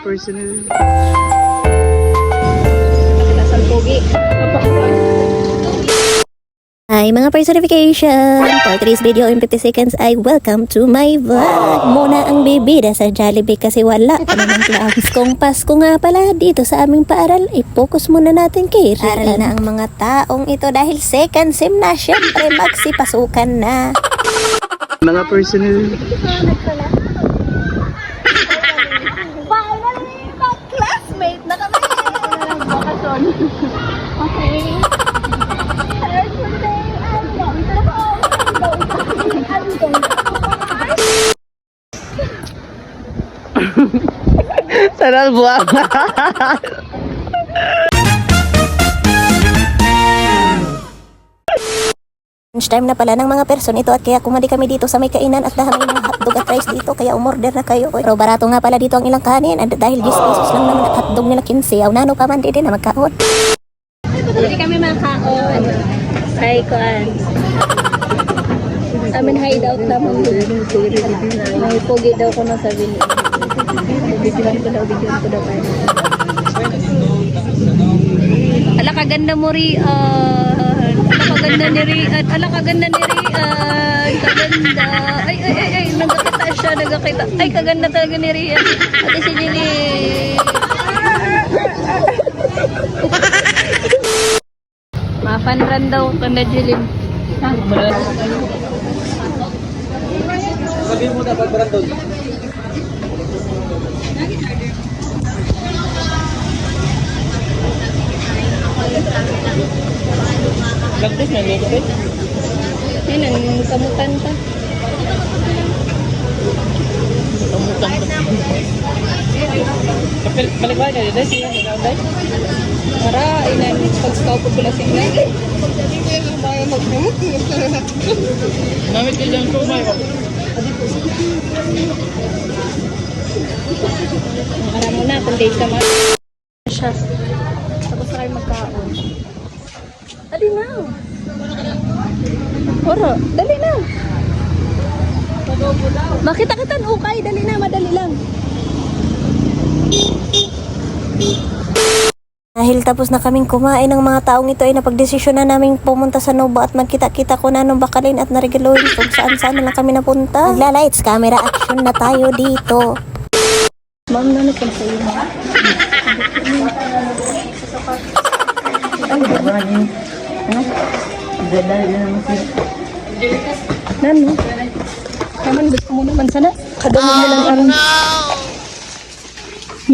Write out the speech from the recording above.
personal. Hi mga personification! For today's video in 50 seconds ay welcome to my vlog! Muna ang bibida sa Jollibee kasi wala pa naman clowns. Kung Pasko nga pala dito sa aming paaral, i-focus muna natin kay Rian. Aral na ang mga taong ito dahil second sem na, syempre magsipasukan na. Mga personal. Finally, mag-classmate na kami! Bakasyon. Okay. Thursday, I'm going to the home. I'm going to Saral buwang. Lunch time na pala ng mga person ito at kaya kumali kami dito sa may kainan at dami ng hotdog at rice dito kaya umorder na kayo. Pero barato nga pala dito ang ilang kanin at dahil 10 pesos lang naman at hotdog nila 15 aw nano pa man din na magkaon. Hindi kami makaon. Hi, Kuan. Amin hideout naman dun. May pogi daw ko na sabi niya. Bigyan ko daw kayo. Ala kaganda mo Rian. Ala kaganda ni Rian. Ala kaganda ni Rian. Kaganda. Ay. Nagkakita siya. Nagkakita. Ay, kaganda talaga ni Rian. Ate si Jilly. Mapanran daw ka na Jilly. Sabi mo dapat Brandon. Lagdas na nito eh. Yan ang kamutan pa. Kamutan pa. Balik ba niya? Dahil siya nag-outday? Para, inan, pag-scout ko pala sila. Namit ka dyan kumay ko. Para mo na, kung date ka man. Siya. Tapos na kayo magkaon. Dali na. Ora, dali na. Makita kita ukay, dali na, madali lang. Dahil tapos na kaming kumain ng mga taong ito ay napagdesisyon na naming pumunta sa Nova at magkita-kita ko na nung bakalin at naregaluhin kung saan-saan na lang kami napunta. Magla-lights camera action na tayo dito. Ma'am, namin ka sa'yo na. Nano? Naman gusto mo naman sana. Kadami mo lang ang